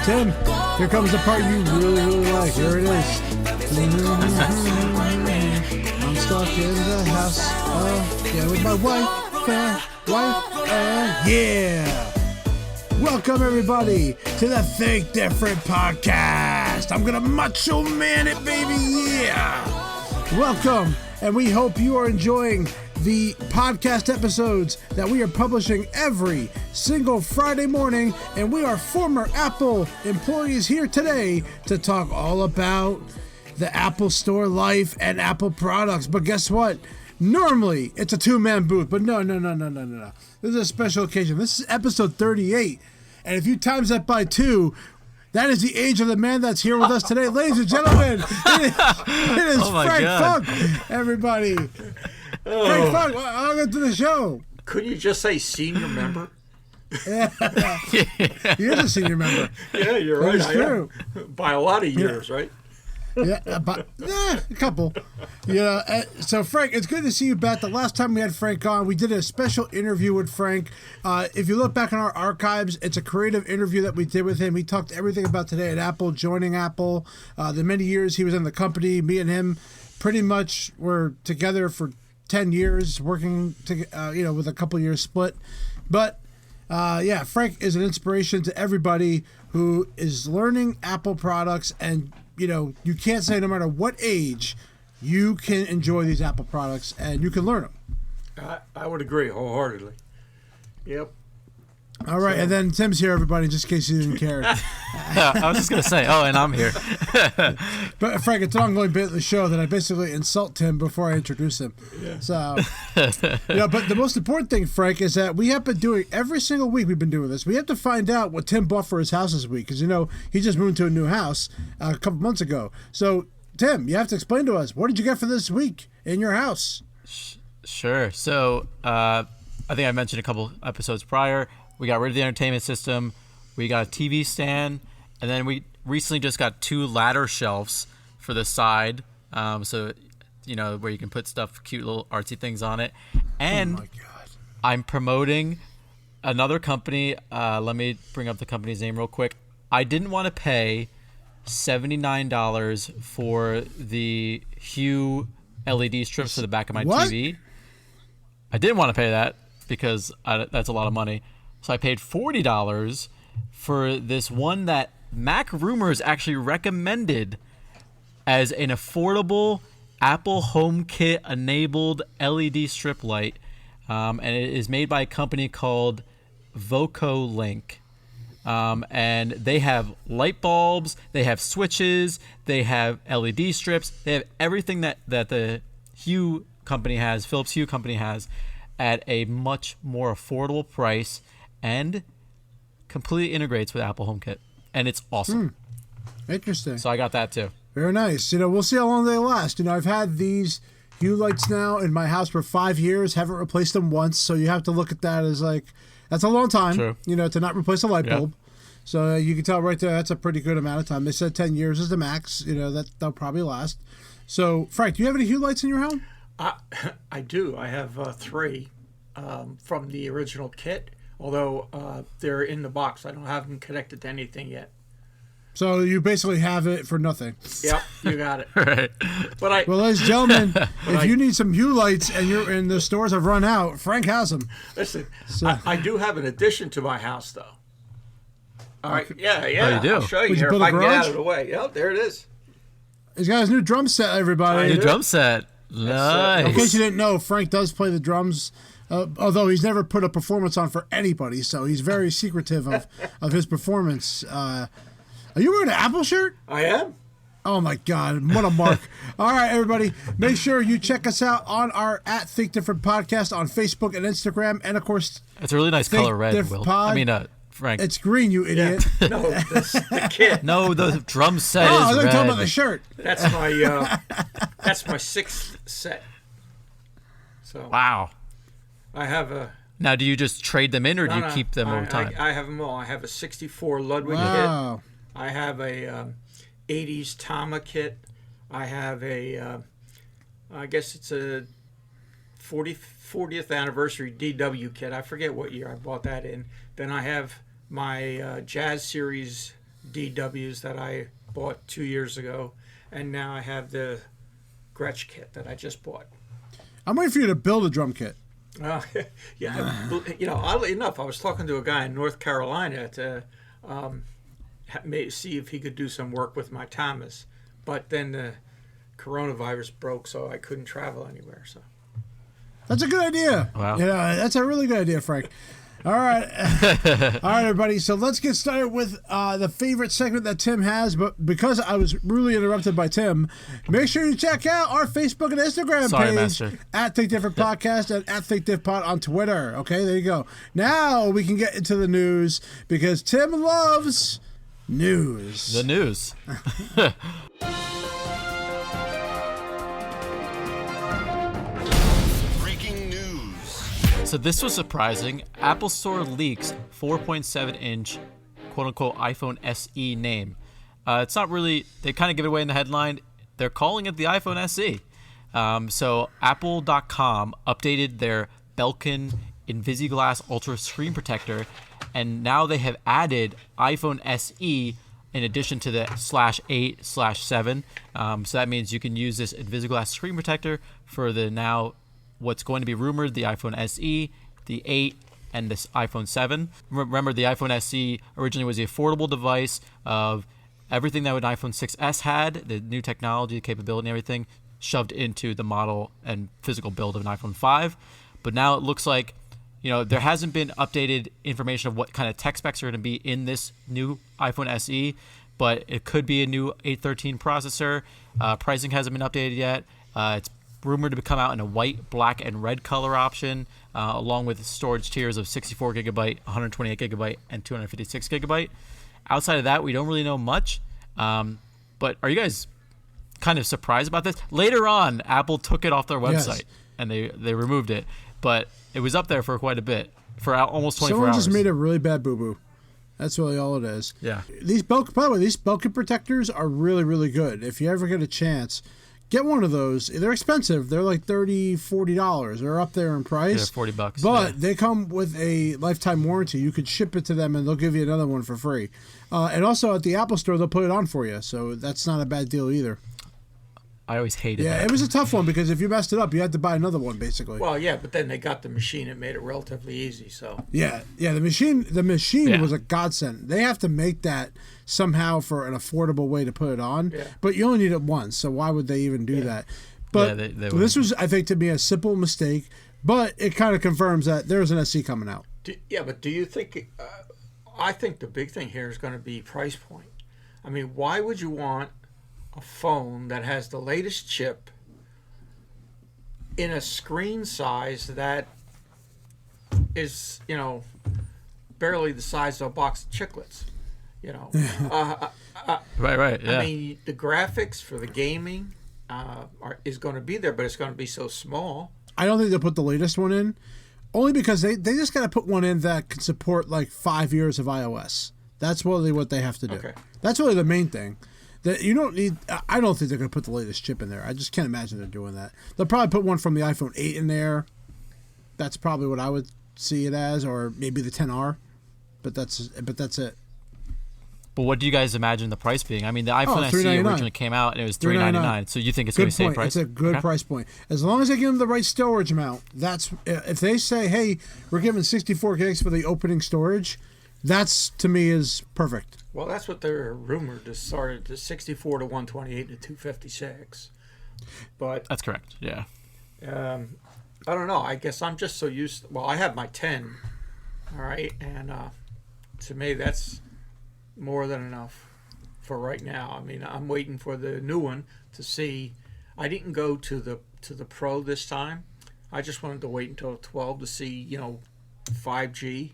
Tim, here comes the part you really like. Here it is. I'm stuck in the house. Yeah, with my wife. Yeah. Welcome everybody to the Think Different podcast. I'm gonna macho man it, baby. Yeah. Welcome, and we hope you are enjoying the podcast episodes that we are publishing every single Friday morning, and we are former Apple employees here today to talk all about the Apple Store life and Apple products. But guess what? Normally it's a two-man booth, but no. This is a special occasion. This is episode 38, and if you times that by 2, that is the age of the man that's here with us today. Ladies and gentlemen, it is Frank Funk, everybody. Frank Funk, welcome to the show. Couldn't you just say senior member? Yeah. He is a senior member. Yeah, you're right. That's true. By a lot of years, right? Yeah, a couple. So Frank, it's good to see you back. The last time we had Frank on, we did a special interview with Frank. If you look back in our archives, it's a creative interview that we did with him. He talked everything about today at Apple, joining Apple, the many years he was in the company. Me and him pretty much were together for 10 years, working with a couple years split. But Frank is an inspiration to everybody who is learning Apple products, and you can't say no matter what age, you can enjoy these Apple products and you can learn them. I would agree wholeheartedly. Yep. All right, and then Tim's here, everybody, just in case you didn't care. I was just going to say, and I'm here. But Frank, it's an ongoing bit of the show that I basically insult Tim before I introduce him. Yeah. So, but the most important thing, Frank, is that we have been doing, every single week we've been doing this, we have to find out what Tim bought for his house this week, because, he just moved to a new house a couple months ago. So, Tim, you have to explain to us, what did you get for this week in your house? Sure. So, I think I mentioned a couple episodes prior, we got rid of the entertainment system, we got a TV stand, and then we recently just got 2 ladder shelves for the side, so where you can put stuff, cute little artsy things on it. And oh my God. I'm promoting another company. Let me bring up the company's name real quick. I didn't want to pay $79 for the Hue LED strips for the back of my TV. I didn't want to pay that because that's a lot of money. So I paid $40 for this one that Mac Rumors actually recommended as an affordable Apple HomeKit enabled LED strip light. And it is made by a company called VocoLink. And they have light bulbs, they have switches, they have LED strips, they have everything that the Hue company has, Philips Hue company has, at a much more affordable price, and completely integrates with Apple HomeKit, and it's awesome. Interesting. So I got that too. Very nice. We'll see how long they last. I've had these Hue lights now in my house for 5 years, haven't replaced them once, so you have to look at that as that's a long time. True. To not replace a light bulb. So you can tell right there that's a pretty good amount of time. They said 10 years is the max. That they'll probably last. So Frank, do you have any Hue lights in your home? I do. I have 3 from the original kit, although they're in the box. I don't have them connected to anything yet. So you basically have it for nothing. Yep, you got it. Right. Well, ladies and gentlemen, if you need some Hue lights and the stores have run out, Frank has them. Listen, I do have an addition to my house, though. All right, yeah. Oh, you do? I'll show you Would you here build if a I can get garage? out of the way. Yep, there it is. He's got his new drum set, everybody. New drum set. Nice. In case you didn't know, Frank does play the drums, although he's never put a performance on for anybody, so he's very secretive of his performance. Are you wearing an Apple shirt? I am. Oh my God, what a mark. All right, everybody, make sure you check us out on our @Think Different podcast on Facebook and Instagram, and of course, It's a really nice color red, Will. Frank. It's green, you idiot. Yeah. No, that's the kit. No, the drum set I is was red. talking about the shirt. That's my 6th set. So Wow. I have a. Now, do you just trade them in, or do you keep them over time? I have them all. I have a 64 Ludwig Wow. kit. I have a 80s Tama kit. I have a, I guess it's a 40th anniversary DW kit. I forget what year I bought that in. Then I have my Jazz Series DWs that I bought 2 years ago, and now I have the Gretsch kit that I just bought. I'm waiting for you to build a drum kit. Yeah, oddly enough, I was talking to a guy in North Carolina to see if he could do some work with my Thomas, but then the coronavirus broke, so I couldn't travel anywhere. So that's a good idea. Wow. Yeah, that's a really good idea, Frank. All right. All right, everybody. So let's get started with the favorite segment that Tim has. But because I was rudely interrupted by Tim, make sure you check out our Facebook and Instagram page Master. at Think Different Podcast and at Think Diff Pod on Twitter. Okay, there you go. Now we can get into the news because Tim loves news. The news. So this was surprising. Apple Store leaks 4.7-inch quote-unquote iPhone SE name. It's not really, they kind of give it away in the headline. They're calling it the iPhone SE. So Apple.com updated their Belkin Invisiglass Ultra Screen Protector, and now they have added iPhone SE in addition to the /8/7. So that means you can use this Invisiglass Screen Protector for the now what's going to be rumored, the iPhone SE, the 8, and this iPhone 7. Remember, the iPhone SE originally was the affordable device of everything that an iPhone 6s had, the new technology, the capability, and everything, shoved into the model and physical build of an iPhone 5. But now it looks like, there hasn't been updated information of what kind of tech specs are going to be in this new iPhone SE, but it could be a new 813 processor. Pricing hasn't been updated yet. It's rumored to come out in a white, black, and red color option, along with storage tiers of 64 gigabyte, 128 gigabyte, and 256 gigabyte. Outside of that, we don't really know much. But are you guys kind of surprised about this? Later on, Apple took it off their website, and they removed it. But it was up there for quite a bit, for almost 24 Someone hours. just made a really bad boo-boo. That's really all it is. Yeah. By the way, these Belkin protectors are really, really good. If you ever get a chance, get one of those. They're expensive. They're like $30, $40. They're up there in price. Yeah, $40. But they come with a lifetime warranty. You could ship it to them, and they'll give you another one for free. And also at the Apple Store, they'll put it on for you. So that's not a bad deal either. I always hated that. Yeah, it was a tough one because if you messed it up, you had to buy another one, basically. Well, yeah, but then they got the machine and made it relatively easy. So Yeah, the machine was a godsend. They have to make that somehow for an affordable way to put it on. Yeah. But you only need it once, so why would they even do that? But they this was, I think, to me, a simple mistake. But it kind of confirms that there's an SE coming out. But do you think? I think the big thing here is going to be price point. I mean, why would you want a phone that has the latest chip in a screen size that is, barely the size of a box of chiclets? Right. Yeah. I mean, the graphics for the gaming is going to be there, but it's going to be so small. I don't think they'll put the latest one in, only because they just got to put one in that can support like 5 years of iOS. That's really what they have to do. Okay. That's really the main thing. That you don't need. I don't think they're going to put the latest chip in there. I just can't imagine they're doing that. They'll probably put one from the iPhone 8 in there. That's probably what I would see it as, or maybe the 10R. But that's it. But what do you guys imagine the price being? I mean, the iPhone SE $399. originally came out and it was $399. So you think it's going to be the same price? It's a good price point. As long as they give them the right storage amount. That's if they say, hey, we're giving 64 gigs for the opening storage. That's, to me, is perfect. Well, that's what they're rumored to start at, the 64 to 128 to 256. But That's correct. Yeah. I don't know. I guess I'm just so used. Well, I have my 10, all right, and to me that's more than enough for right now. I mean, I'm waiting for the new one to see. I didn't go to the Pro this time. I just wanted to wait until 12 to see 5G.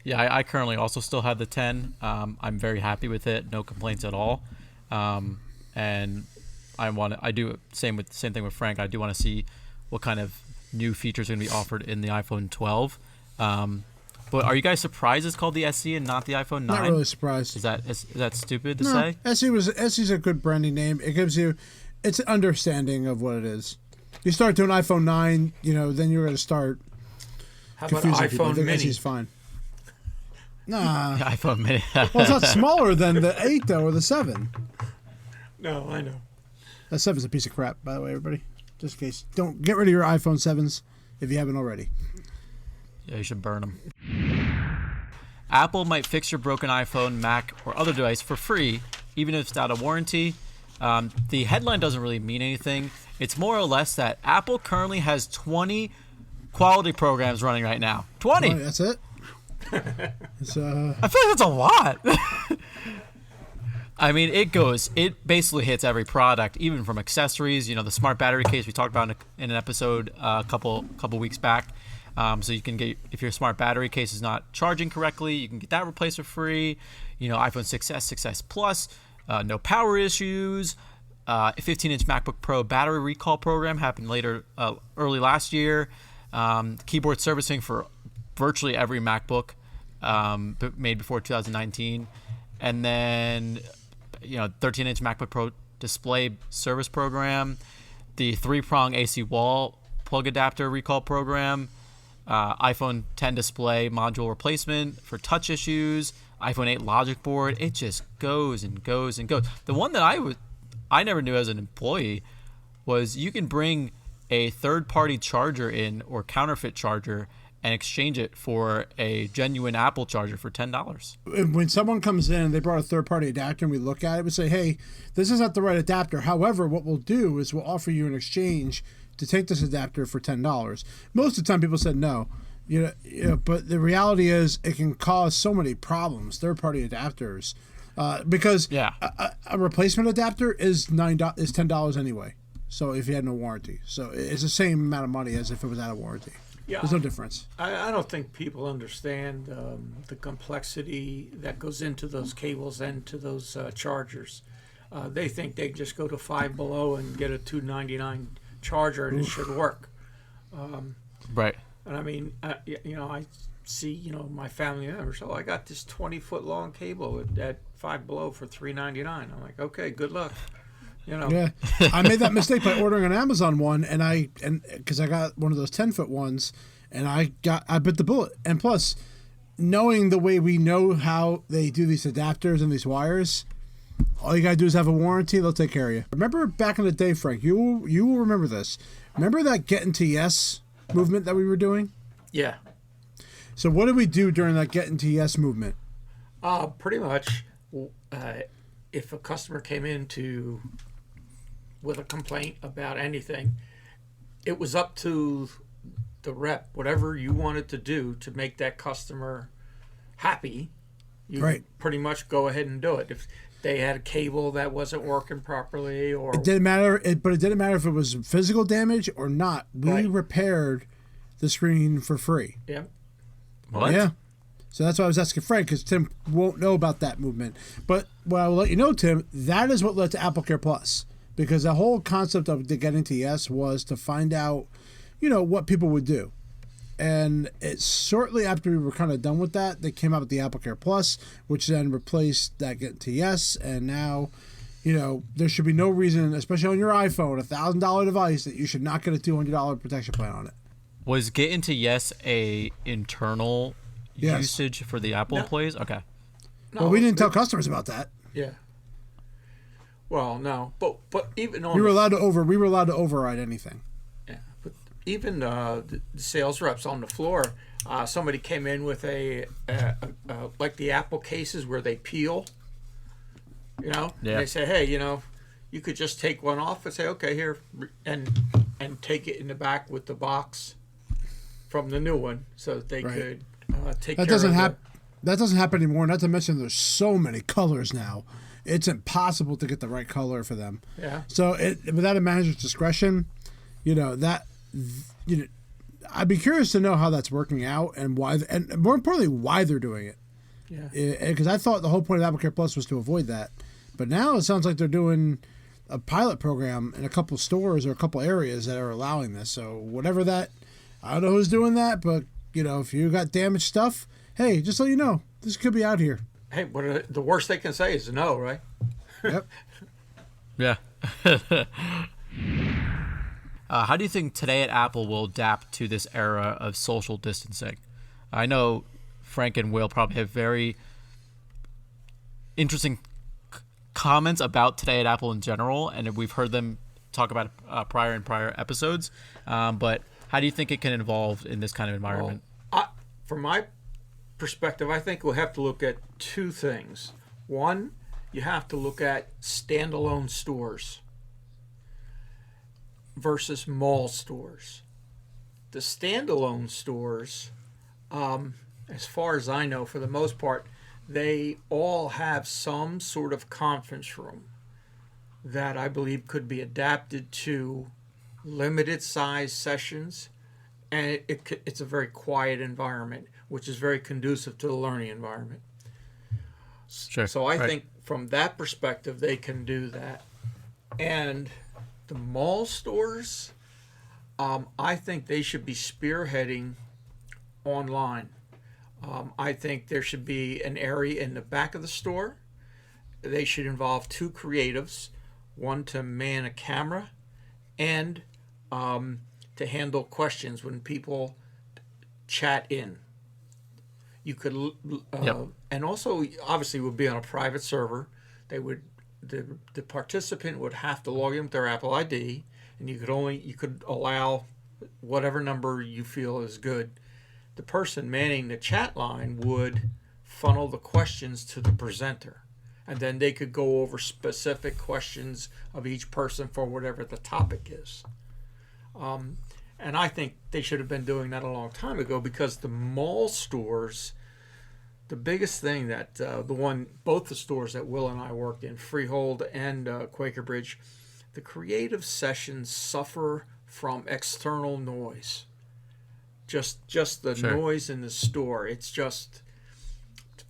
Yeah, I currently also still have the 10. I'm very happy with it. No complaints at all. And I do same thing with Frank. I do want to see what kind of new features are going to be offered in the iPhone 12. But are you guys surprised it's called the SE and not the iPhone 9? Not really surprised. Is that stupid to say? SE's a good branding name. It gives you, it's an understanding of what it is. You start doing iPhone 9, then you're going to start How about confusing people. I iPhone think Mini? SE's fine. Nah. iPhone mini. Well, it's not smaller than the 8 though, or the 7. No, I know. That 7's a piece of crap, by the way, everybody. Just in case, don't get rid of your iPhone 7s if you haven't already. Yeah, you should burn them. Apple might fix your broken iPhone, Mac, or other device for free, even if it's out of warranty. The headline doesn't really mean anything. It's more or less that Apple currently has 20 quality programs running right now. 20! Oh, that's it? It's, I feel like that's a lot. I mean, it basically hits every product, even from accessories. The smart battery case we talked about in an episode a couple weeks back. So you can get, if your smart battery case is not charging correctly, you can get that replaced for free. iPhone 6s, 6s Plus, no power issues. A 15-inch MacBook Pro battery recall program happened early last year. Keyboard servicing for virtually every MacBook made before 2019. And then, 13-inch MacBook Pro display service program, the 3-prong AC wall plug adapter recall program, iPhone 10 display module replacement for touch issues, iPhone 8 logic board. It just goes and goes and goes. The one that I never knew as an employee was you can bring a third-party charger in or counterfeit charger and exchange it for a genuine Apple charger for $10. When someone comes in and they brought a third-party adapter and we look at it, we say, hey, this is not the right adapter. However, what we'll do is we'll offer you an exchange to take this adapter for $10. Most of the time people said no. But the reality is it can cause so many problems, third-party adapters. Because a replacement adapter is $10 anyway. So if you had no warranty. So it's the same amount of money as if it was out of warranty. Yeah, there's no difference. I don't think people understand the complexity that goes into those cables and to those chargers. They think they just go to Five Below and get a $2.99 charger and it should work. Right. And I mean, I see, my family members. Oh, I got this 20-foot long cable at Five Below for $3.99. I'm like, okay, good luck. Yeah, I made that mistake by ordering an Amazon one, and because I got one of those 10-foot ones, and I bit the bullet. And plus, knowing the way we know how they do these adapters and these wires, all you gotta do is have a warranty; they'll take care of you. Remember back in the day, Frank? You will remember this. Remember that Get Into Yes movement that we were doing? Yeah. So what did we do during that Get Into Yes movement? Pretty much, if a customer came in with a complaint about anything, it was up to the rep, whatever you wanted to do to make that customer happy, you could pretty much go ahead and do it. If they had a cable that wasn't working properly, or it didn't matter. But it didn't matter if it was physical damage or not. We repaired the screen for free. Yeah. What? Yeah. So that's why I was asking Frank, because Tim won't know about that movement. But what I will let you know, Tim, that is what led to AppleCare Plus. Because the whole concept of the Get Into Yes was to find out, what people would do. And it's shortly after we were kind of done with that, they came out with the AppleCare Plus, which then replaced that Get Into Yes. And now, there should be no reason, especially on your iPhone, $1,000 device, that you should not get a $200 protection plan on it. Was Get Into Yes a internal usage for the Apple employees? Okay. No, well, we didn't tell customers about that. Yeah. Well, no, but even on we were allowed to override anything. Yeah, but even the sales reps on the floor, somebody came in with a like the Apple cases where they peel. And they say, hey, you could just take one off and say, okay, here, and take it in the back with the box from the new one, so that they could take that care doesn't of it. That doesn't happen anymore. Not to mention, there's so many colors now. It's impossible to get the right color for them. Yeah. So without a manager's discretion, I'd be curious to know how that's working out and why, and more importantly, why they're doing it. Yeah. Because I thought the whole point of AppleCare Plus was to avoid that, but now it sounds like they're doing a pilot program in a couple stores or a couple areas that are allowing this. So whatever that, I don't know who's doing that, but if you got damaged stuff, hey, just so you know, this could be out here. Hey, the worst they can say is no, right? Yep. Yeah. How do you think Today at Apple will adapt to this era of social distancing? I know Frank and Will probably have very interesting comments about Today at Apple in general, and we've heard them talk about prior episodes. But how do you think it can evolve in this kind of environment? Well, from my perspective, I think we'll have to look at two things. One, you have to look at standalone stores versus mall stores. The standalone stores, as far as I know, for the most part, they all have some sort of conference room that I believe could be adapted to limited size sessions, and it's a very quiet environment, which is very conducive to the learning environment. Sure. So I think from that perspective, they can do that. And the mall stores, I think they should be spearheading online. I think there should be an area in the back of the store. They should involve two creatives, one to man a camera and to handle questions when people chat in. You could, and also obviously would be on a private server. They would, the participant would have to log in with their Apple ID, and you could allow whatever number you feel is good. The person manning the chat line would funnel the questions to the presenter, and then they could go over specific questions of each person for whatever the topic is. And I think they should have been doing that a long time ago, because the mall stores, the biggest thing that both the stores that Will and I worked in, Freehold and Quaker Bridge, the creative sessions suffer from external noise. Just the noise in the store. It's just,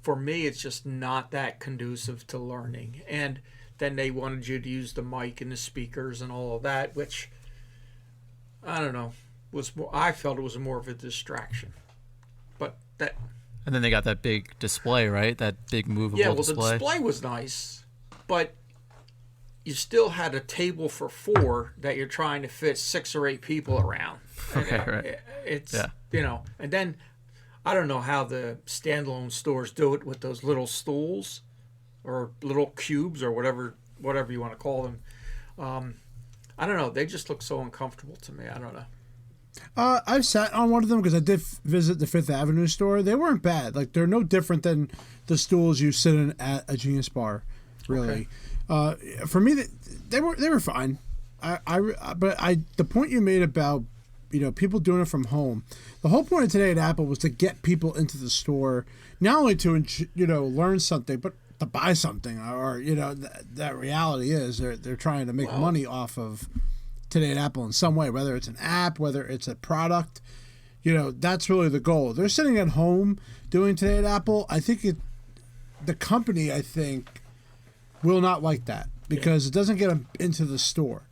for me, it's just not that conducive to learning. And then they wanted you to use the mic and the speakers and all of that, which, I don't know, I felt it was more of a distraction. But that. And then they got that big display, right? That big movable display. Yeah, well, the display was nice, but you still had a table for 4 that you're trying to fit 6 or 8 people around. Okay, right. It's, and then I don't know how the standalone stores do it with those little stools or little cubes or whatever you want to call them. I don't know. They just look so uncomfortable to me. I don't know. I've sat on one of them because I did visit the Fifth Avenue store. They weren't bad. Like, they're no different than the stools you sit in at a Genius Bar, really. Okay. For me, they were fine. But the point you made about people doing it from home, the whole point of Today at Apple was to get people into the store, not only to learn something, but to buy something. Or that reality is they're trying to make money off of Today at Apple in some way, whether it's an app, whether it's a product. That's really the goal. They're sitting at home doing Today at Apple. I think the company will not like that, because it doesn't get them into the store.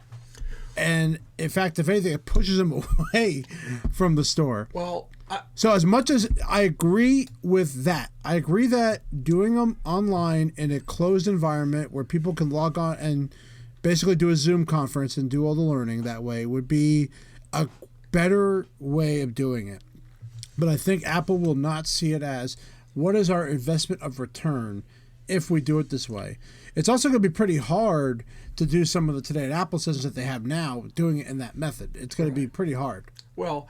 And in fact, if anything, it pushes them away from the store. Well, so as much as I agree with that, I agree that doing them online in a closed environment where people can log on and basically do a Zoom conference and do all the learning that way would be a better way of doing it. But I think Apple will not see it as, what is our investment of return if we do it this way? It's also going to be pretty hard to do some of the Today at Apple sessions that they have now, doing it in that method. It's going to be pretty hard. Well,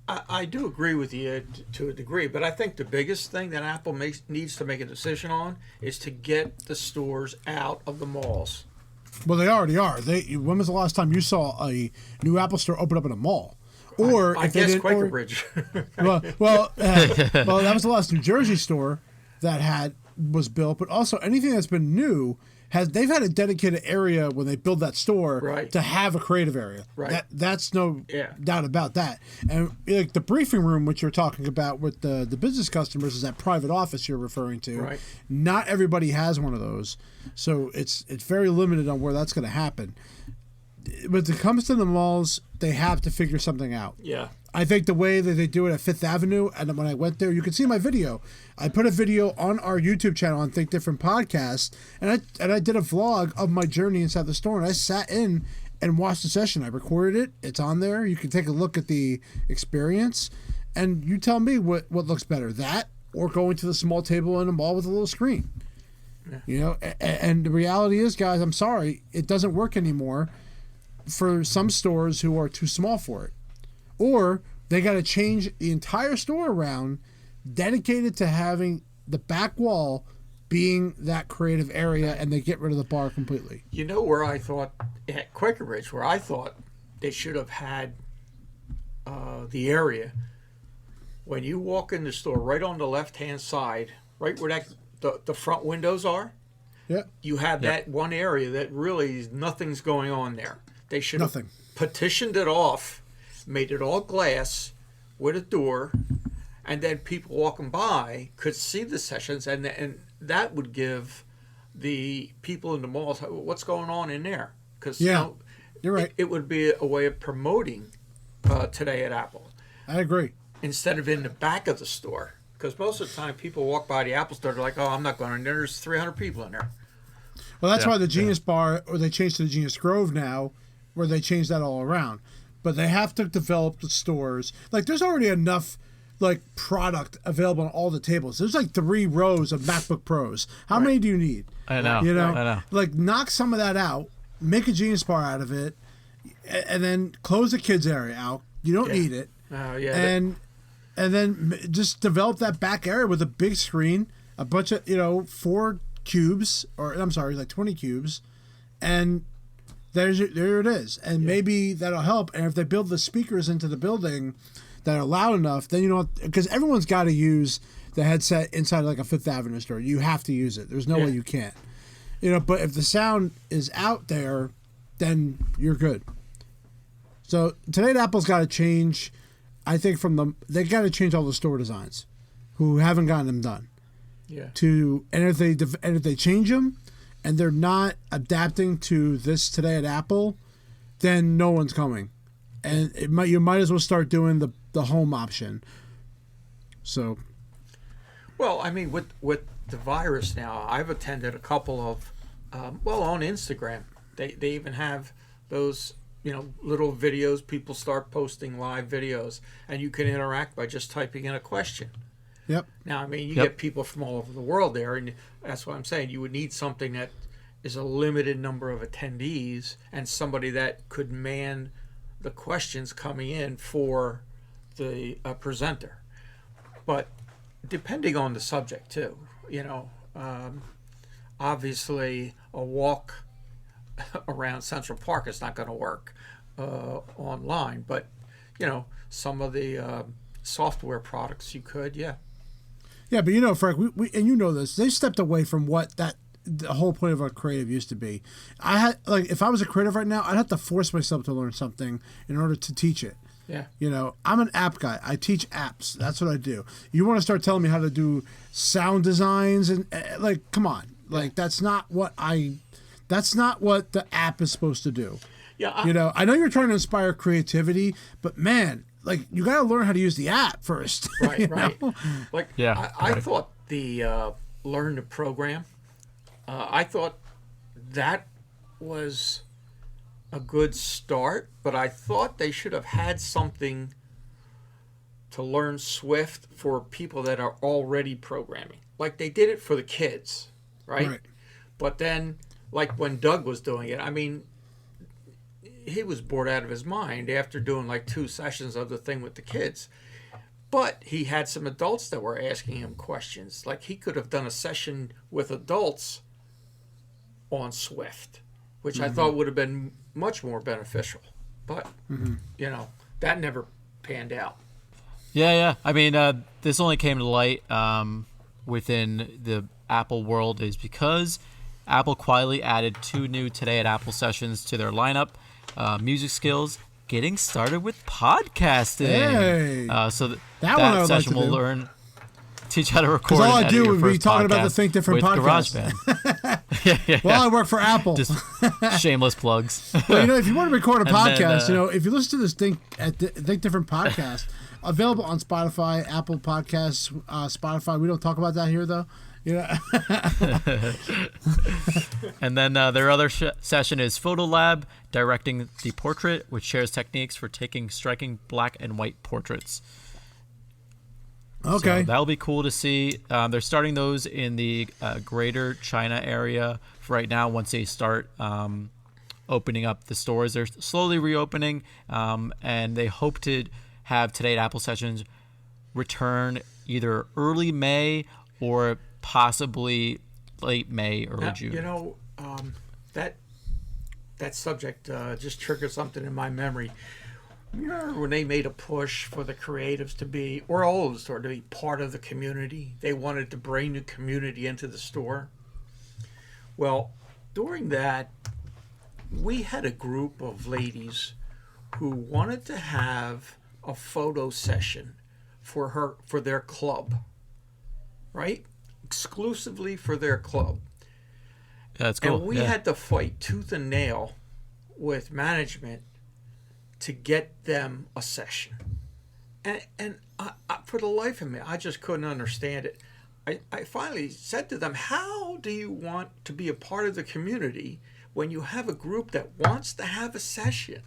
I do agree with you to a degree, but I think the biggest thing that Apple needs to make a decision on is to get the stores out of the malls. Well, they already are. When was the last time you saw a new Apple store open up in a mall? Or I guess Quaker Bridge. well, that was the last New Jersey store that was built. But also anything that's been new they've had a dedicated area when they build that store to have a creative area. Right. That's no doubt about that. And like the briefing room, which you're talking about with the business customers, is that private office you're referring to. Right. Not everybody has one of those, so it's very limited on where that's going to happen. When it comes to the malls, they have to figure something out. Yeah. I think the way that they do it at Fifth Avenue, and when I went there, you can see my video. I put a video on our YouTube channel on Think Different Podcast, and I did a vlog of my journey inside the store, and I sat in and watched the session. I recorded it. It's on there. You can take a look at the experience. And you tell me what looks better, that or going to the small table in the mall with a little screen. Yeah. You know, and the reality is, guys, I'm sorry, it doesn't work anymore for some stores who are too small for it. Or they got to change the entire store around, dedicated to having the back wall being that creative area, and they get rid of the bar completely. You know where I thought, at Quaker Ridge, where I thought they should have had the area, when you walk in the store, right on the left-hand side, right where the front windows are, you have that one area that really nothing's going on there. They should have petitioned it off, made it all glass with a door, and then people walking by could see the sessions, and that would give the people in the malls what's going on in there. Because you're right. It would be a way of promoting Today at Apple. I agree. Instead of in the back of the store. Because most of the time people walk by the Apple store, they're like, oh, I'm not going in there. There's 300 people in there. Well, that's why the Genius Bar, or they changed to the Genius Grove now, where they changed that all around. But they have to develop the stores. Like, there's already enough product available on all the tables. There's 3 rows of MacBook Pros. How many do you need? I know. You know, I know. Knock some of that out, make a Genius Bar out of it, and then close the kids area out. You don't need it. And then just develop that back area with a big screen, a bunch of 4 cubes, or I'm sorry, 20 cubes, and there it is. And maybe that'll help. And if they build the speakers into the building that are loud enough, then you don't, because everyone's got to use the headset inside a Fifth Avenue store. You have to use it. There's no way you can't. But if the sound is out there, then you're good. So Today at Apple's got to change. I think they got to change all the store designs, who haven't gotten them done. Yeah. And if they change them, and they're not adapting to this Today at Apple, then no one's coming. And you might as well start doing the home option. So. Well, I mean, with the virus now, I've attended a couple of, on Instagram, they even have those, little videos. People start posting live videos, and you can interact by just typing in a question. Yep. Now, I mean, you get people from all over the world there, and that's what I'm saying. You would need something that is a limited number of attendees and somebody that could man the questions coming in for the presenter. But depending on the subject, too, obviously a walk around Central Park is not going to work online. But, some of the software products you could, Yeah, but Frank, we and you know this, they stepped away from what the whole point of a creative used to be. I had if I was a creative right now, I'd have to force myself to learn something in order to teach it. Yeah. I'm an app guy. I teach apps. That's what I do. You want to start telling me how to do sound designs and come on. That's not what the app is supposed to do. Yeah. I know you're trying to inspire creativity, but man, you got to learn how to use the app first. Right. I right. thought the learn to program, I thought that was a good start, but I thought they should have had something to learn Swift for people that are already programming. Like they did it for the kids, right? But then, when Doug was doing it, I mean, he was bored out of his mind after doing 2 sessions of the thing with the kids. But he had some adults that were asking him questions. He could have done a session with adults on Swift, which I thought would have been much more beneficial. But, that never panned out. Yeah. I mean, this only came to light within the Apple world is because Apple quietly added 2 new Today at Apple sessions to their lineup. Music skills, getting started with podcasting. Hey, so that session will teach how to record. Because all I do would be talking about the Think Different podcast. GarageBand. Well, I work for Apple. Just shameless plugs. Well, if you want to record a podcast, if you listen to this Think Different podcast, available on Spotify, Apple Podcasts, Spotify. We don't talk about that here, though. And then their other session is Photo Lab, directing the portrait, which shares techniques for taking striking black and white portraits. Okay. So that'll be cool to see. They're starting those in the greater China area for right now. Once they start opening up the stores, they're slowly reopening, and they hope to have Today at Apple sessions return either early May or possibly late May, early June. You know, that subject just triggered something in my memory. You remember when they made a push for the creatives to be, or all of the store, to be part of the community? They wanted to bring the community into the store. Well, during that, we had a group of ladies who wanted to have a photo session for their club, right? Exclusively for their club. Yeah, that's cool. And we had to fight tooth and nail with management to get them a session. And I, for the life of me, I just couldn't understand it. I finally said to them, how do you want to be a part of the community when you have a group that wants to have a session?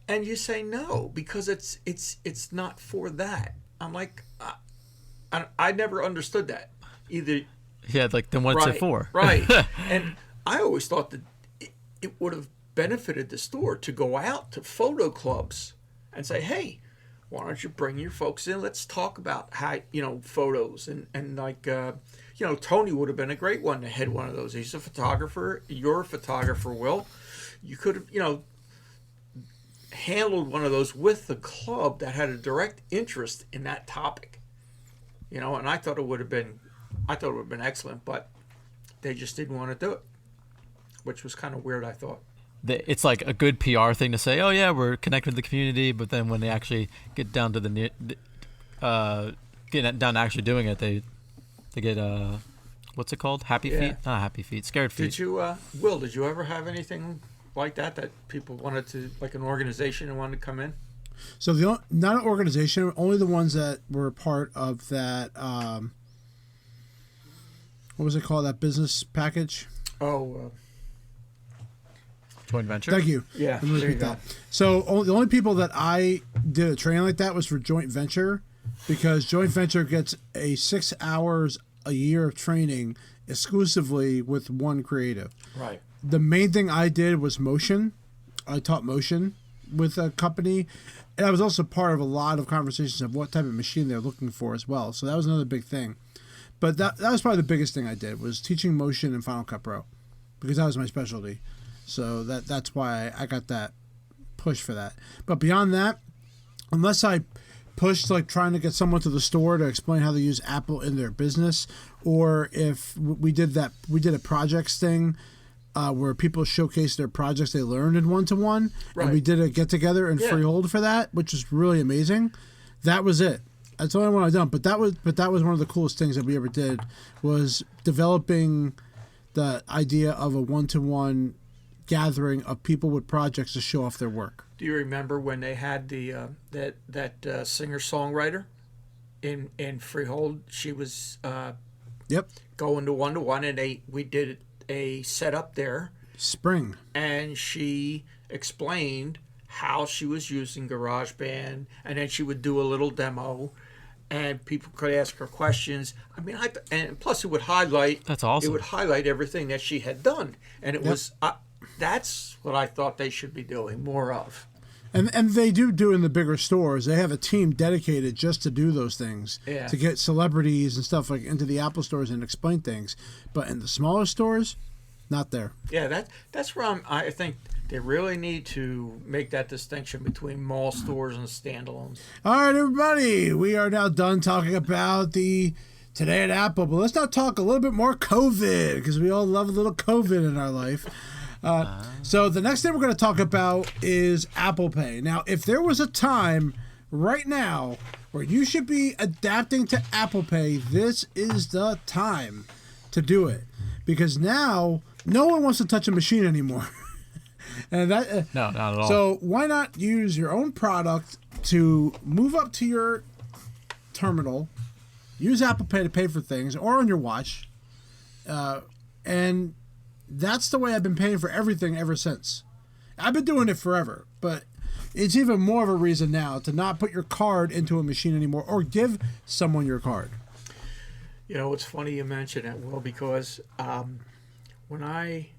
And you say no, because it's not for that. I'm like, I never understood that. Either. Yeah, like, then what's it for? Right. And I always thought that it would have benefited the store to go out to photo clubs and say, hey, why don't you bring your folks in? Let's talk about how, photos. And like, Tony would have been a great one to head one of those. He's a photographer. You're a photographer, Will. You could have, handled one of those with the club that had a direct interest in that topic. And I thought it would have been excellent, but they just didn't want to do it, which was kind of weird, I thought. It's like a good PR thing to say, oh yeah, we're connected with the community, but then when they actually get down to getting down to actually doing it, they get what's it called? Happy feet? Not happy feet, scared feet. Did you, Will? Did you ever have anything like that people wanted to, like an organization and wanted to come in? So not an organization, only the ones that were part of that. What was it called? That business package? Joint venture. Thank you. Yeah, Let me there you repeat go. that. So the only people that I did a training like that was for joint venture, because joint venture gets a 6 hours a year of training exclusively with one creative. Right. The main thing I did was motion. I taught motion with a company, and I was also part of a lot of conversations of what type of machine they're looking for as well. So that was another big thing. But that was probably the biggest thing I did, was teaching motion in Final Cut Pro, because that was my specialty. So that's why I got that push for that. But beyond that, unless I pushed like trying to get someone to the store to explain how to use Apple in their business, or if we did a projects thing where people showcased their projects they learned in one-to-one, and we did a get-together in Freehold for that, which was really amazing. That was it. That's the only one I've done. But that was one of the coolest things that we ever did, was developing the idea of a one-to-one gathering of people with projects to show off their work. Do you remember when they had the that singer-songwriter in Freehold? She was going to one-to-one, and we did a setup there. Spring. And she explained how she was using GarageBand, and then she would do a little demo, and people could ask her questions. I mean, and plus it would highlight. That's awesome. It would highlight everything that she had done, and it was. That's what I thought they should be doing more of. And they do in the bigger stores. They have a team dedicated just to do those things, to get celebrities and stuff like into the Apple stores and explain things. But in the smaller stores, not there. Yeah, that's where I think they really need to make that distinction between mall stores and standalones. All right, everybody, we are now done talking about the Today at Apple, but let's now talk a little bit more COVID, because we all love a little COVID in our life. So the next thing we're going to talk about is Apple Pay. Now, if there was a time right now where you should be adapting to Apple Pay, this is the time to do it. Because now, no one wants to touch a machine anymore. And that no, not at all. So why not use your own product to move up to your terminal, use Apple Pay to pay for things, or on your watch, and that's the way I've been paying for everything ever since. I've been doing it forever, but it's even more of a reason now to not put your card into a machine anymore or give someone your card. You know, it's funny you mention it, Will, because when I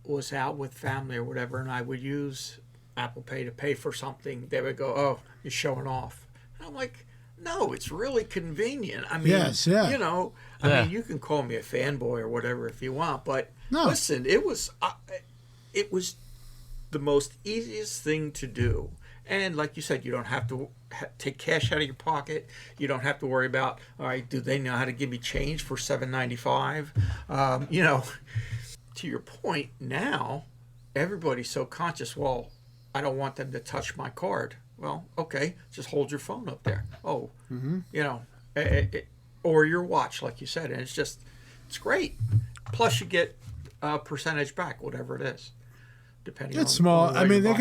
was out with family or whatever, and I would use Apple Pay to pay for something, they would go, "Oh, you're showing off." And I'm like, "No, it's really convenient." I mean, Yes, yeah. you know, I mean, you can call me a fanboy or whatever if you want, but listen, it was the most easiest thing to do. And like you said, you don't have to take cash out of your pocket. You don't have to worry about, all right, do they know how to give me change for $7.95? You know, to your point, now everybody's so conscious. Well, I don't want them to touch my card. Well, okay, just hold your phone up there. Oh, you know, or your watch, like you said, and it's great. Plus, you get a percentage back, whatever it is, depending. It's on small. what I mean, you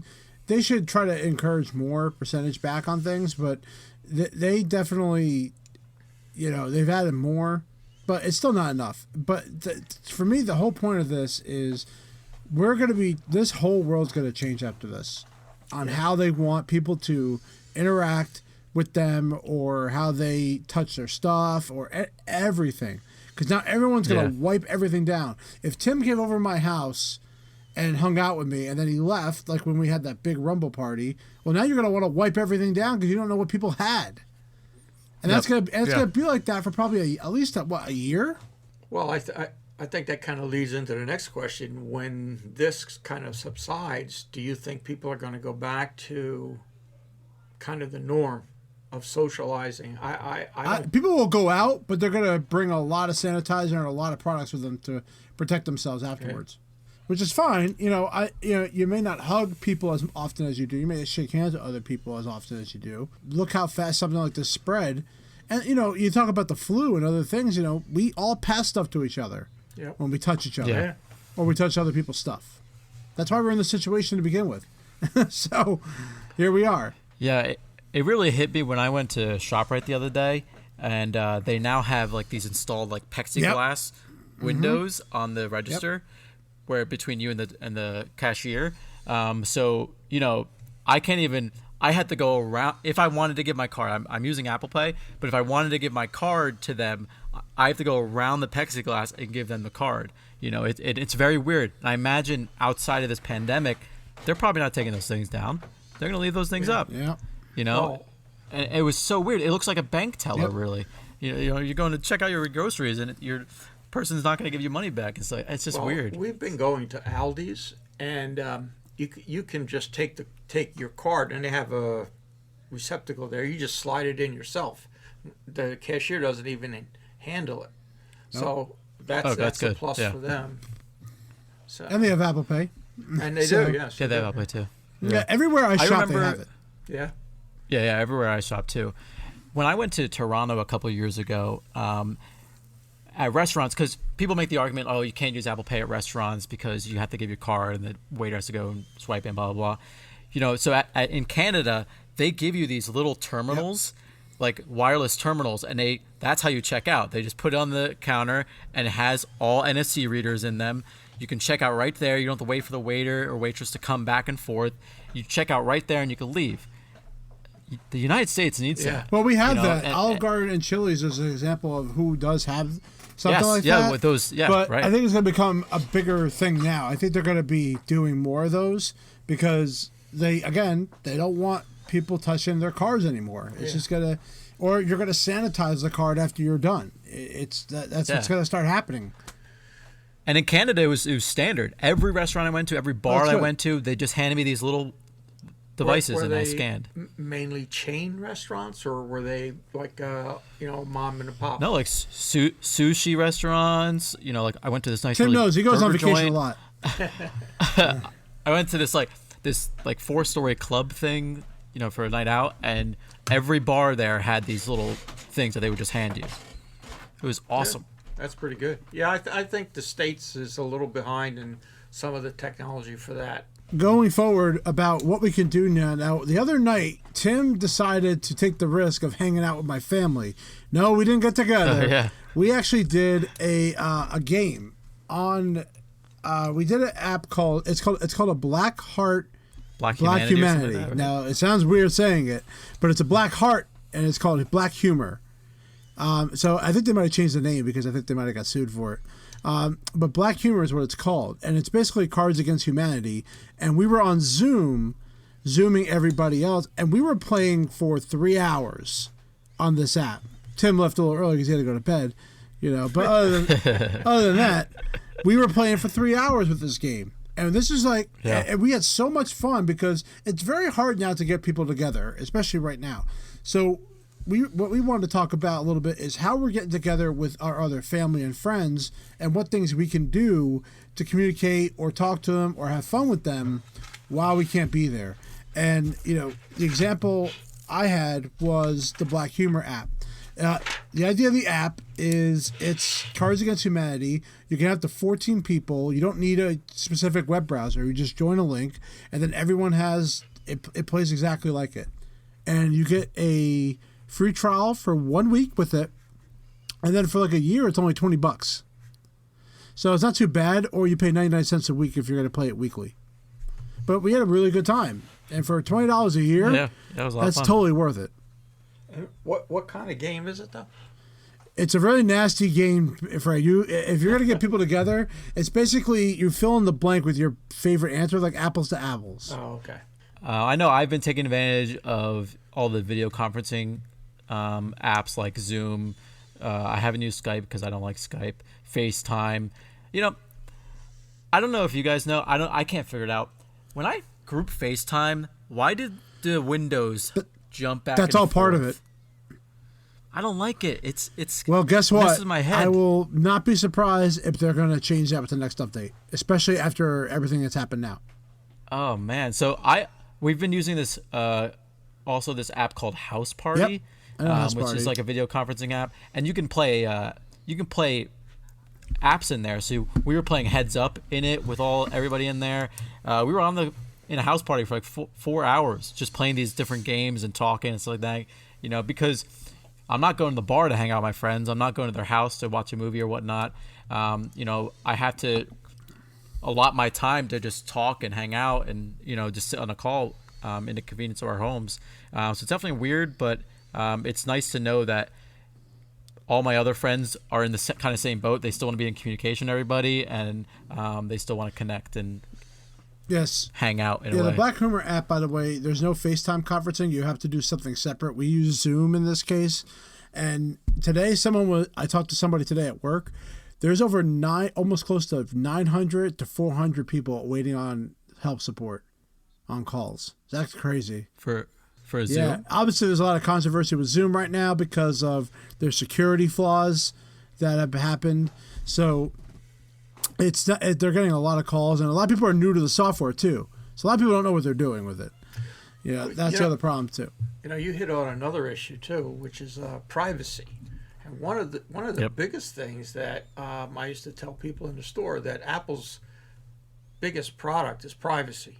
buy. They should try to encourage more percentage back on things, but they definitely, you know, they've added more, but it's still not enough. But for me, the whole point of this is this whole world's going to change after this on how they want people to interact with them or how they touch their stuff or everything. Because now everyone's going to wipe everything down. If Tim came over to my house and hung out with me, and then he left, like when we had that big Rumble party. Well, now you're gonna want to wipe everything down because you don't know what people had, and that's gonna be like that for probably at least a year. Well, I think that kind of leads into the next question. When this kind of subsides, do you think people are going to go back to kind of the norm of socializing? People will go out, but they're gonna bring a lot of sanitizer and a lot of products with them to protect themselves afterwards. Which is fine, you know. You may not hug people as often as you do. You may shake hands with other people as often as you do. Look how fast something like this spread, and you know, you talk about the flu and other things. You know, we all pass stuff to each other when we touch each other, or we touch other people's stuff. That's why we're in this situation to begin with. So here we are. Yeah, it really hit me when I went to ShopRite the other day, and they now have like these installed like plexiglass windows on the register. Where between you and the cashier, so you know, I had to go around if I wanted to give my card. I'm using Apple Pay, but if I wanted to give my card to them, I have to go around the plexiglass and give them the card. You know, it's very weird. And I imagine outside of this pandemic, they're probably not taking those things down. They're gonna leave those things up. Yeah. You know, and it was so weird. It looks like a bank teller, really. You know, you're going to check out your groceries and your person's not going to give you money back. It's like it's just weird. We've been going to Aldi's, and you can just take your card, and they have a receptacle there. You just slide it in yourself. The cashier doesn't even handle it. So that's a plus for them. So and they have Apple Pay. And they do, yes. Yeah, they have Apple Pay too. Yeah, everywhere I shop, remember, they have it. Yeah. Yeah, everywhere I shop too. When I went to Toronto a couple of years ago, at restaurants, because people make the argument, oh, you can't use Apple Pay at restaurants because you have to give your card and the waiter has to go and swipe in, blah, blah, blah. You know, so in Canada, they give you these little terminals, like wireless terminals, and that's how you check out. They just put it on the counter, and it has all NFC readers in them. You can check out right there. You don't have to wait for the waiter or waitress to come back and forth. You check out right there, and you can leave. The United States needs that. Well, we have that. Olive Garden and Chili's is an example of who does have something like that. Yeah, with those, but right. I think it's going to become a bigger thing now. I think they're going to be doing more of those because they don't want people touching their cards anymore. It's just going to, or you're going to sanitize the card after you're done. That's what's going to start happening. And in Canada, it was standard. Every restaurant I went to, every bar I went to, they just handed me these little devices and I scanned. Mainly chain restaurants, or were they like mom and pop? No, like sushi restaurants. You know, like I went to this nice. Tim knows he goes on vacation joint. a lot. I went to this 4-story club thing, you know, for a night out, and every bar there had these little things that they would just hand you. It was awesome. Yeah, that's pretty good. Yeah, I think the States is a little behind in some of the technology for that. Going forward about what we can do now. Now, the other night, Tim decided to take the risk of hanging out with my family. No, we didn't get together. We actually did a game on. We did an app called a Black Heart Black Black Humanity. Or something Humanity. like that, right? Now, it sounds weird saying it, but it's a black heart, and it's called Black Humor. So I think they might have changed the name because I think they might have got sued for it. But Black Humor is what it's called, and it's basically Cards Against Humanity. And we were on Zoom, Zooming everybody else, and we were playing for 3 hours on this app. Tim left a little early because he had to go to bed, But other than that, we were playing for 3 hours with this game. And this is and we had so much fun because it's very hard now to get people together, especially right now. So what we wanted to talk about a little bit is how we're getting together with our other family and friends and what things we can do to communicate or talk to them or have fun with them while we can't be there. And, the example I had was the Black Humor app. The idea of the app is it's Cards Against Humanity. You can have up to 14 people. You don't need a specific web browser. You just join a link, and then everyone has it plays exactly like it. And you get a free trial for 1 week with it, and then for like a year, it's only $20. So it's not too bad, or you pay 99 cents a week if you're going to play it weekly. But we had a really good time. And for $20 a year, that was a lot of that's fun. totally worth it. What kind of game is it, though? It's a very nasty game for you. If you're going to get people together, it's basically you fill in the blank with your favorite answer, like apples to apples. Oh, okay. I know I've been taking advantage of all the video conferencing apps like Zoom. I haven't used Skype because I don't like Skype. FaceTime. I don't know if you guys know. I can't figure it out. When I group FaceTime, why did the windows jump back? That's and all part of forth? it. I don't like it. It's well, guess what? messes my head. I will not be surprised if they're going to change that with the next update, especially after everything that's happened now. Oh man! So we've been using this also this app called House Party, Yep. House which Party. is like a video conferencing app, and you can play apps in there. So we were playing Heads Up in it with everybody in there. We were in a house party for like 4 hours, just playing these different games and talking and stuff like that. Because I'm not going to the bar to hang out with my friends. I'm not going to their house to watch a movie or whatnot. I have to allot my time to just talk and hang out and just sit on a call in the convenience of our homes. So it's definitely weird, but it's nice to know that all my other friends are in the kind of same boat. They still want to be in communication with everybody, and they still want to connect and Yes. hang out in a way. The Black Humor app, by the way, there's no FaceTime conferencing. You have to do something separate. We use Zoom in this case. And today, I talked to somebody today at work. There's over almost close to 900 to 400 people waiting on help support on calls. That's crazy. For Zoom. Yeah, obviously there's a lot of controversy with Zoom right now because of their security flaws that have happened. So they're getting a lot of calls, and a lot of people are new to the software too. So a lot of people don't know what they're doing with it. That's the other problem too. You hit on another issue too, which is privacy. And one of the Yep. biggest things that I used to tell people in the store that Apple's biggest product is privacy.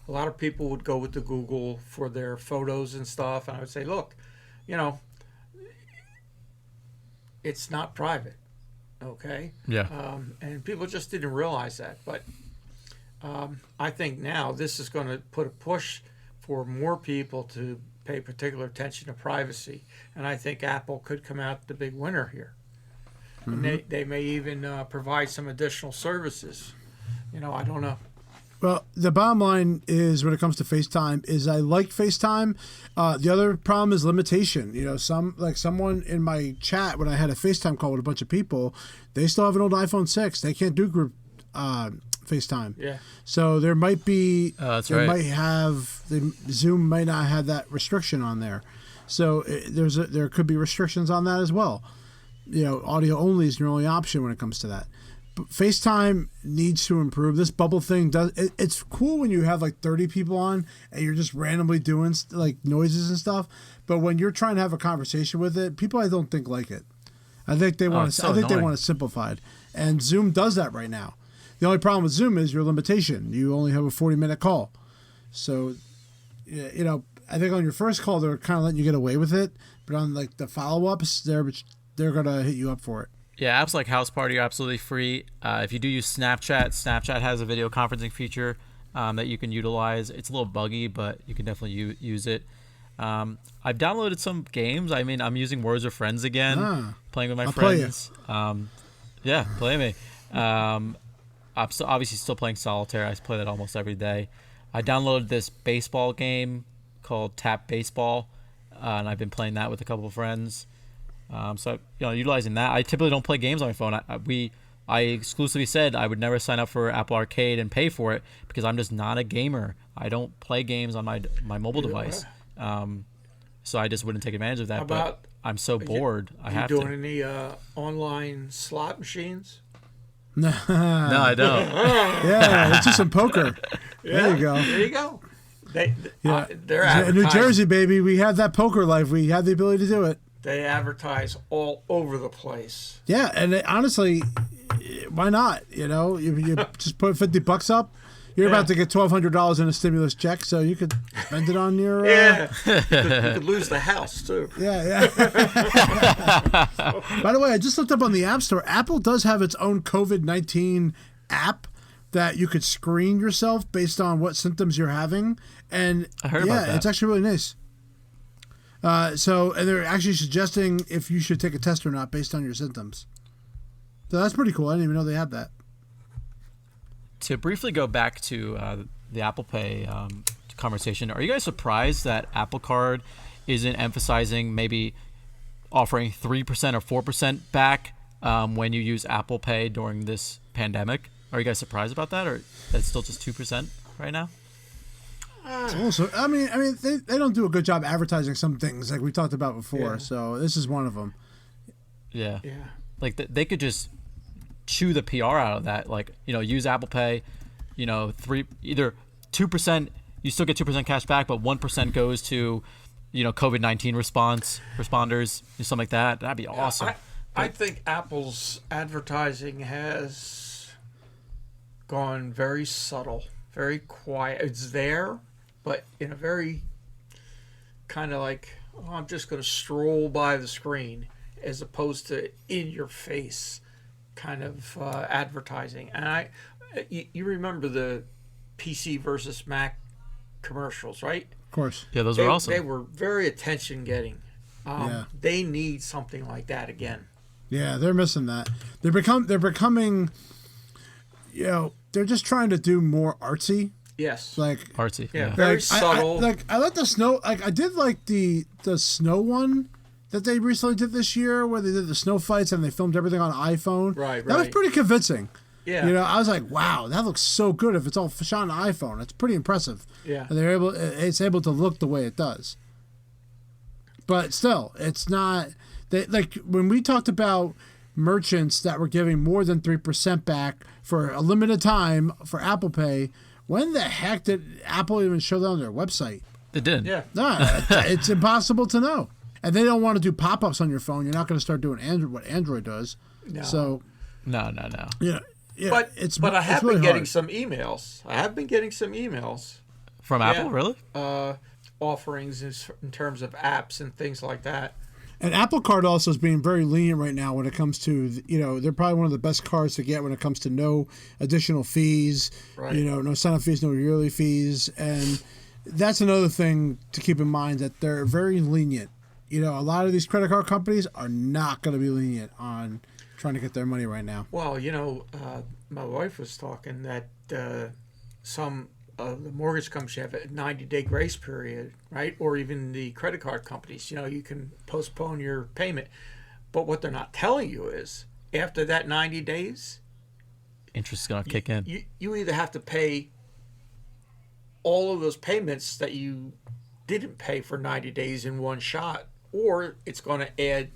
A lot of people would go with the Google for their photos and stuff, and I would say, look, it's not private, okay? Yeah. And people just didn't realize that. But I think now this is going to put a push for more people to pay particular attention to privacy, and I think Apple could come out the big winner here. Mm-hmm. And they may even provide some additional services. I don't know. Well, the bottom line is when it comes to FaceTime is I like FaceTime. The other problem is limitation. Someone in my chat when I had a FaceTime call with a bunch of people, they still have an old iPhone 6. They can't do group FaceTime. Yeah. So there might be That's there right. might have Zoom might not have that restriction on there. So there could be restrictions on that as well. Audio only is your only option when it comes to that. But FaceTime needs to improve. This bubble thing it's cool when you have like 30 people on and you're just randomly doing like noises and stuff. But when you're trying to have a conversation with it, people I don't think like it. I think they want so I think they annoying. want it simplified, and Zoom does that right now. The only problem with Zoom is your limitation. You only have a 40-minute call. So, I think on your first call they're kind of letting you get away with it, but on like the follow-ups, they're gonna hit you up for it. Yeah, apps like House Party are absolutely free. If you do use Snapchat has a video conferencing feature that you can utilize. It's a little buggy, but you can definitely use it. I've downloaded some games. I mean, I'm using Words with Friends again, playing with my friends. Yeah, play me. I'm obviously still playing Solitaire. I play that almost every day. I downloaded this baseball game called Tap Baseball, and I've been playing that with a couple of friends. So utilizing that. I typically don't play games on my phone. I exclusively said I would never sign up for Apple Arcade and pay for it because I'm just not a gamer. I don't play games on my mobile device. So I just wouldn't take advantage of that. But I'm so bored. I have to. You doing any online slot machines? No, I don't. Yeah, it's just some poker. There you go. There you go. They're in New Jersey, baby. We have that poker life. We have the ability to do it. They advertise all over the place. Yeah, and honestly, why not? You just put $50 up. You're about to get $1,200 in a stimulus check, so you could spend it on your. You could lose the house too. Yeah. By the way, I just looked up on the App Store. Apple does have its own COVID-19 app that you could screen yourself based on what symptoms you're having, and I heard about that. It's actually really nice. And they're actually suggesting if you should take a test or not based on your symptoms. So that's pretty cool. I didn't even know they had that. To briefly go back to the Apple Pay conversation, are you guys surprised that Apple Card isn't emphasizing maybe offering 3% or 4% back when you use Apple Pay during this pandemic? Are you guys surprised about that, or that's still just 2% right now? Also, I mean, they don't do a good job advertising some things like we talked about before. So this is one of them. Yeah. Like they could just chew the PR out of that. Like use Apple Pay. Either 2%, you still get 2% cash back, but 1% goes to COVID-19 responders, something like that. That'd be awesome. I think Apple's advertising has gone very subtle, very quiet. It's there, but in a very kind of like, I'm just going to stroll by the screen, as opposed to in your face kind of advertising. And you remember the PC versus Mac commercials, right? Of course. Yeah, those were awesome. They were very attention getting. They need something like that again. Yeah, they're missing that. They're becoming, they're just trying to do more artsy. Yes. Like artsy. Yeah. Very subtle. I like the snow. Like I did like the snow one that they recently did this year, where they did the snow fights and they filmed everything on iPhone. Right. That was pretty convincing. Yeah. I was like, wow, that looks so good. If it's all shot on iPhone, it's pretty impressive. Yeah. And it's able to look the way it does. But still, it's not. Like when we talked about merchants that were giving more than 3% back for a limited time for Apple Pay, when the heck did Apple even show that on their website? They did. Yeah. No, it's impossible to know. And they don't want to do pop-ups on your phone. You're not going to start doing what Android does. No. So. No. Yeah. But I have been getting some emails. From Apple, really? Offerings in terms of apps and things like that. And Apple Card also is being very lenient right now when it comes to, they're probably one of the best cards to get when it comes to no additional fees, right. No sign-up fees, no yearly fees. And that's another thing to keep in mind, that they're very lenient. A lot of these credit card companies are not going to be lenient on trying to get their money right now. Well, my wife was talking that some the mortgage companies have a 90-day grace period, right? Or even the credit card companies, you can postpone your payment. But what they're not telling you is after that 90 days, interest is going to kick in. You either have to pay all of those payments that you didn't pay for 90 days in one shot, or it's going to add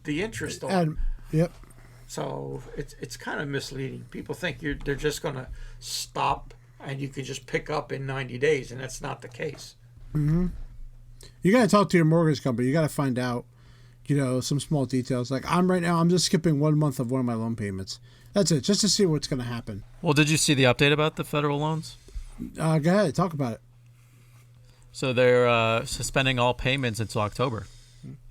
the interest on. Yep. So it's kind of misleading. People think they're just going to stop and you can just pick up in 90 days, and that's not the case. Mm-hmm. You got to talk to your mortgage company. You got to find out, some small details. Like I'm just skipping 1 month of one of my loan payments. That's it, just to see what's going to happen. Well, did you see the update about the federal loans? Go ahead, talk about it. So they're suspending all payments until October.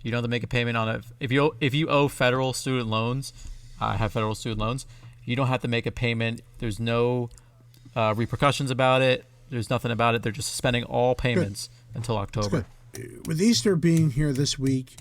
You don't have to make a payment on it. If you owe federal student loans, have federal student loans, you don't have to make a payment. There's no repercussions about it. There's nothing about it. They're just suspending all payments until October. With Easter being here this week,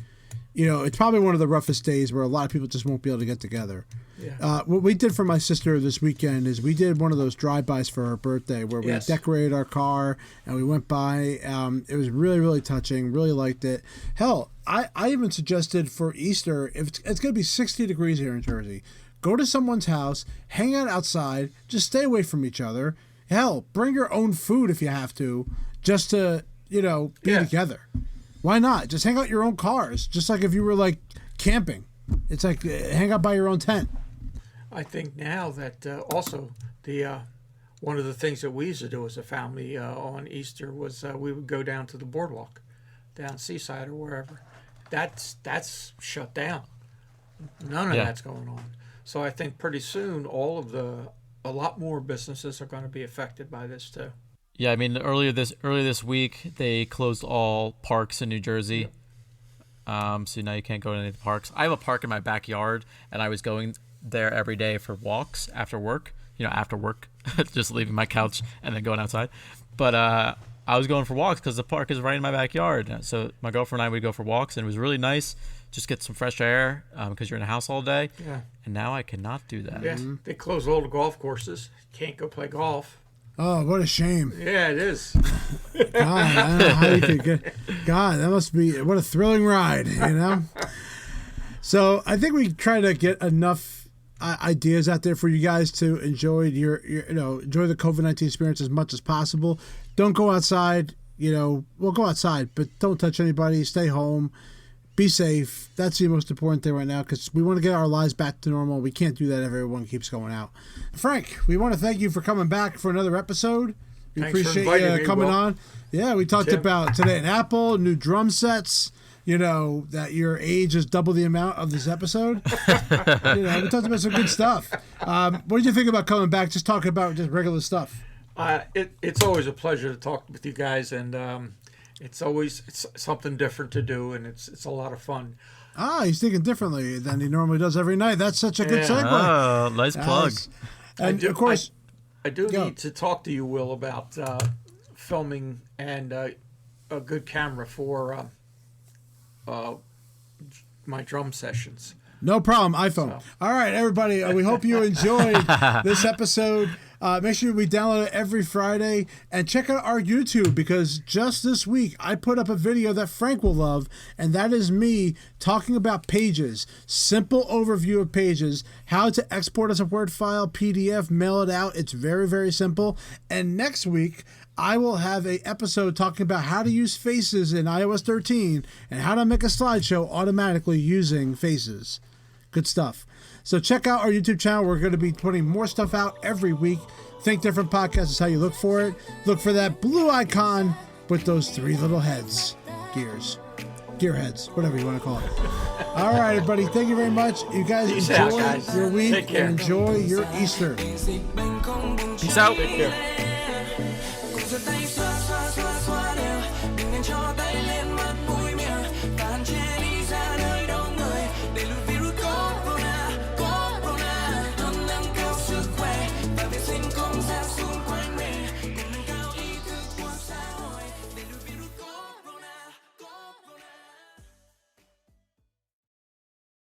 it's probably one of the roughest days where a lot of people just won't be able to get together. Yeah. What we did for my sister this weekend is we did one of those drive-bys for her birthday where we decorated our car and we went by. It was really, really touching. Really liked it. Hell, I even suggested for Easter, if it's going to be 60 degrees here in Jersey, go to someone's house, hang out outside, just stay away from each other. Hell, bring your own food if you have to, just to, be together. Why not? Just hang out your own cars, just like if you were like camping. It's like hang out by your own tent. I think now that also the one of the things that we used to do as a family on Easter was we would go down to the boardwalk, down Seaside or wherever. That's shut down. None of that's going on. So I think pretty soon a lot more businesses are going to be affected by this too. Yeah, I mean earlier this week they closed all parks in New Jersey. So now you can't go to any of the parks. I have a park in my backyard, and I was going there every day for walks after work. Just leaving my couch and then going outside. But I was going for walks because the park is right in my backyard. So my girlfriend and I would go for walks, and it was really nice. Just get some fresh air because you're in a house all day. Yeah. And now I cannot do that. Yeah, they closed all the golf courses. Can't go play golf. Oh, what a shame. Yeah, it is. God, I don't know how you could get... God, that must be... What a thrilling ride, So I think we try to get enough ideas out there for you guys to enjoy enjoy the COVID-19 experience as much as possible. Don't go outside, go outside, but don't touch anybody. Stay home. Be safe. That's the most important thing right now because we want to get our lives back to normal. We can't do that if everyone keeps going out. Frank, we want to thank you for coming back for another episode. We appreciate you coming on. Yeah, we talked about Today at Apple, new drum sets, that your age is double the amount of this episode. We talked about some good stuff. What did you think about coming back, just talking about just regular stuff? It's always a pleasure to talk with you guys, and it's something different to do, and it's a lot of fun. He's thinking differently than he normally does every night. That's such a good segue. Oh, nice plug. And of course, I do need to talk to you, Will, about filming and a good camera for my drum sessions. No problem, iPhone. So. All right, everybody, we hope you enjoyed this episode. Make sure we download it every Friday and check out our YouTube because just this week I put up a video that Frank will love, and that is me talking about Pages. Simple overview of Pages, how to export as a Word file, PDF, mail it out. It's very, very simple. And next week, I will have an episode talking about how to use Faces in iOS 13 and how to make a slideshow automatically using Faces. Good stuff. So check out our YouTube channel. We're going to be putting more stuff out every week. Think Different Podcast is how you look for it. Look for that blue icon with those three little heads. Gear heads, whatever you want to call it. All right, everybody. Thank you very much. You guys enjoy your week and enjoy your Easter. Peace out. Take care.